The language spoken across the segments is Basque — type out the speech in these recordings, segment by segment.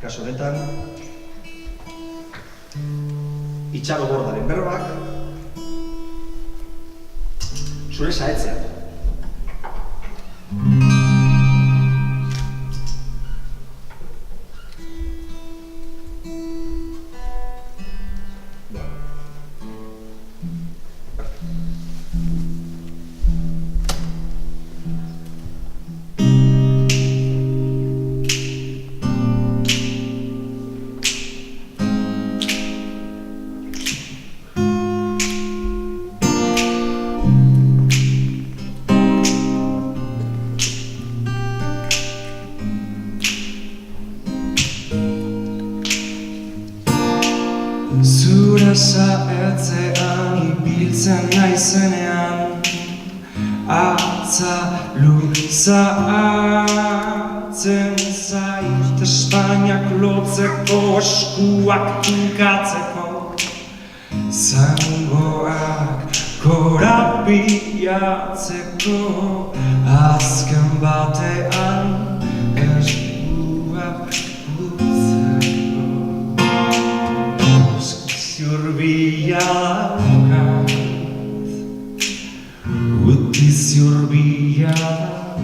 Kaso honetan, Itxaro Bordaren berbak zure saetzea. Zure saetzean ibiltzen naizenean Atza luzatzen zait Espainiak lotzeko eskuak tinkatzeko Zangoak korapilatzeko Azken batean eskuak Zurbilakat, uti zurbilakat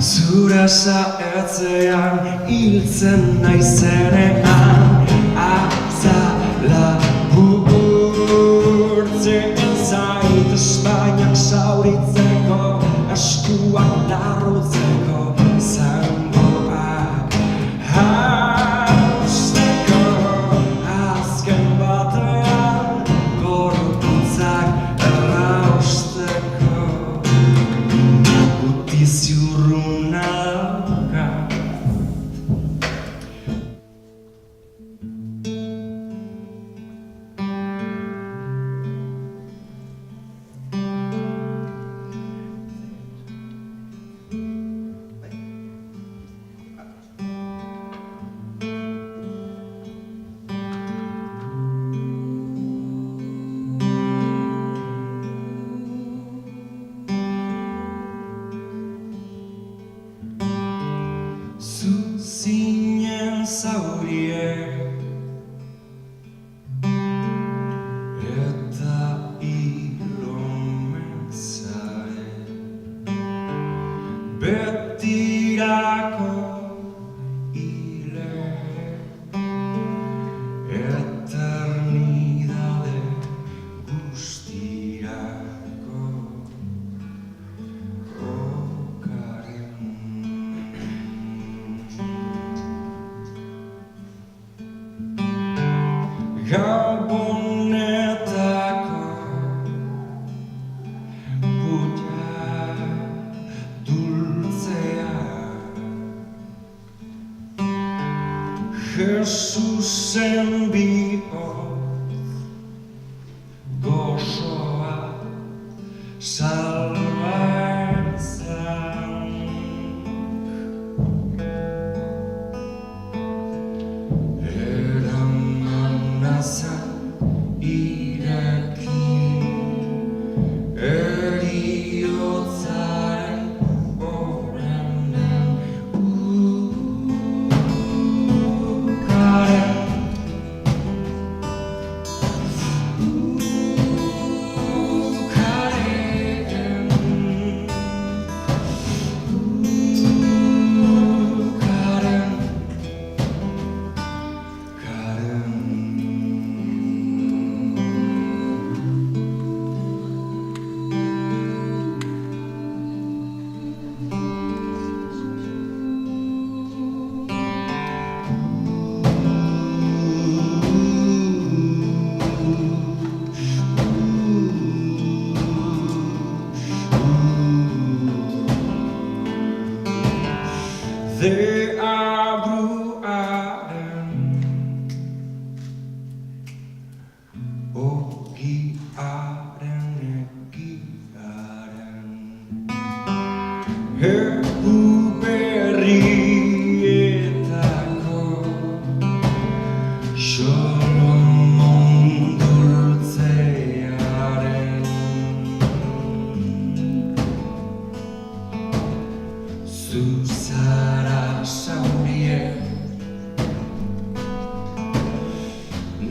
Zure saetzean hiltzen naizenean Atza lapurtzen zait Espainiak zauritzeko eskuak larrutzeko Zangoak hausteko Azken batean gorputzak errausteko Uti ziurrunakat Zuzinen zauriek eta ilomen zare betirako hile eternidade guztirako Gabonetako puta dultzea Jesusen bihotz gozoa salbatzan Irekin eriotzaren horrenen ukaren ukaren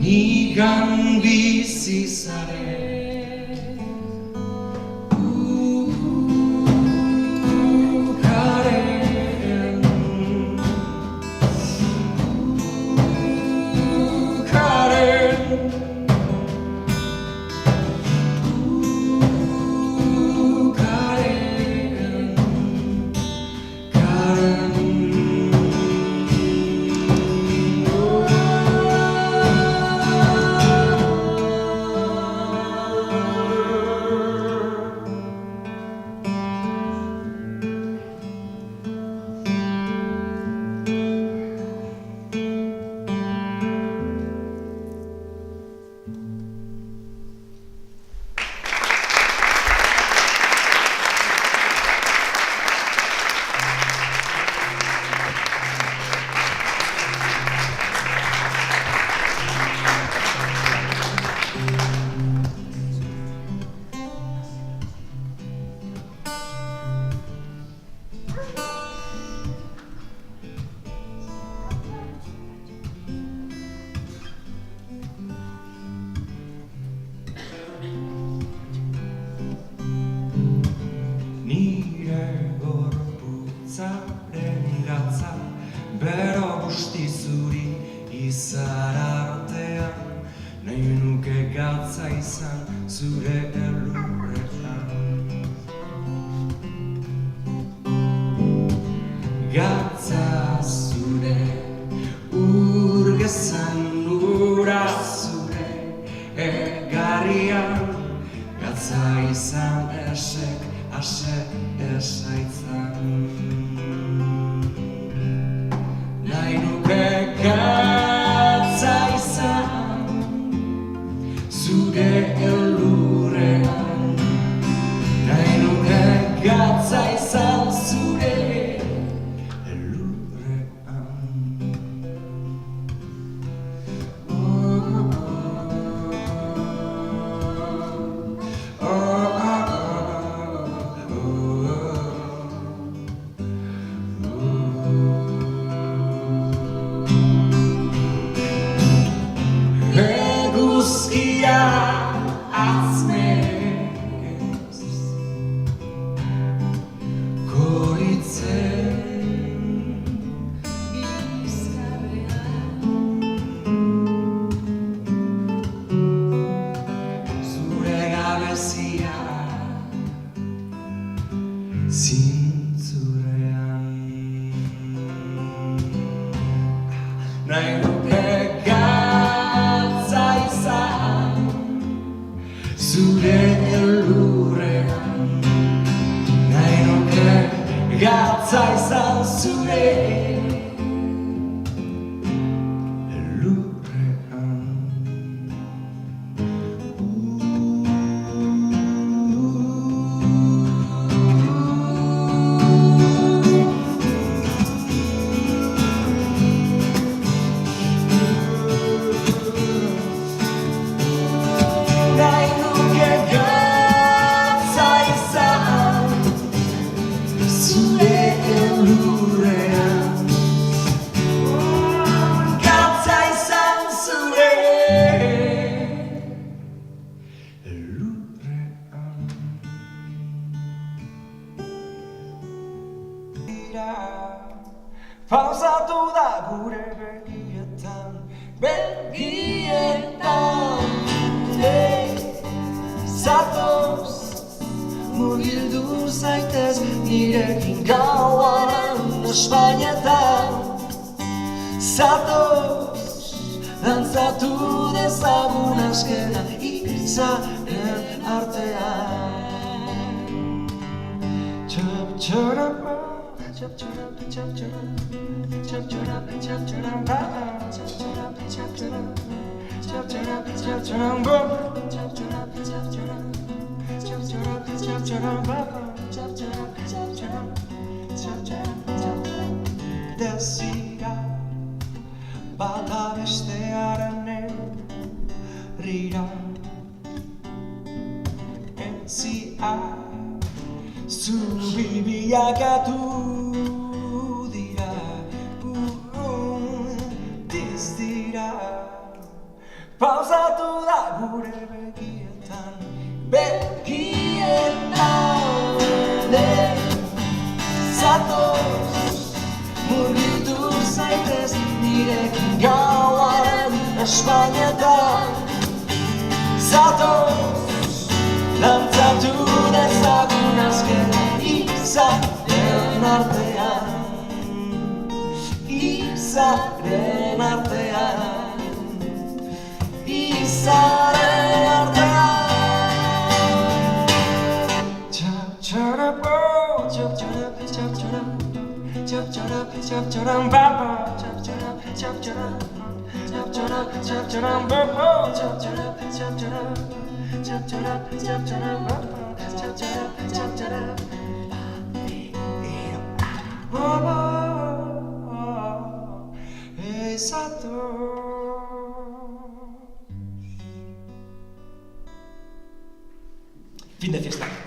nigan bizi zare. Bero busti zuri izar artean, nahi nuke gatza izan zure elurrean. Gatza zure urgezan, ura zure egarrian, gatza izan esek ase esaitzan. Nahi nuke gatza izan zure elurrean, nahi nuke gatza izan zure elurrean. Eguzkia atzmez koritzen bizkarrean, zure gabezia zintzurean. Nahi nuke gatza izan zure elurrean, nahi nuke gatza izan zure elurrean. Nahi nuke gatza izan zure elurrean, gatza izan zure elurrean. Pausatu da gure begietan, zatoz, mugildu zaitez nirekin gauaren Espainetan. Zatoz, dantzatu dezagun azkena hitzaren artean. Txap-txarapa, txap-txarapa, txap-txarapa, txap-txarapa, txap-txarapa, txap-txarapa, txap-txarapa, txap-txarapa, txap-txarapa, txap-txarapa, txap-txarapa, txap-txarapa, txap-txarapa, txap-txarapa, txap-txarapa, txap-txarapa. Desira bata bestearen herrira, entzia zubi bilakatu dira, diz dira pausatu da gure begietan zatoz murgildu zaitez nirekin gauaren Espainetan zatoz lantzatu dezagun azken izaren artean izaren artean izaren artean Chap-charapo, chap-charap, chap-charap Chap-charap, chap-charap, baba Chap-charap, chap-charap Chap-charap, chap-charap, baba Chap-charap, chap-charap Chap-charap, chap-charap, baba Chap-charap, chap-charap Exacto. Fin de fiesta.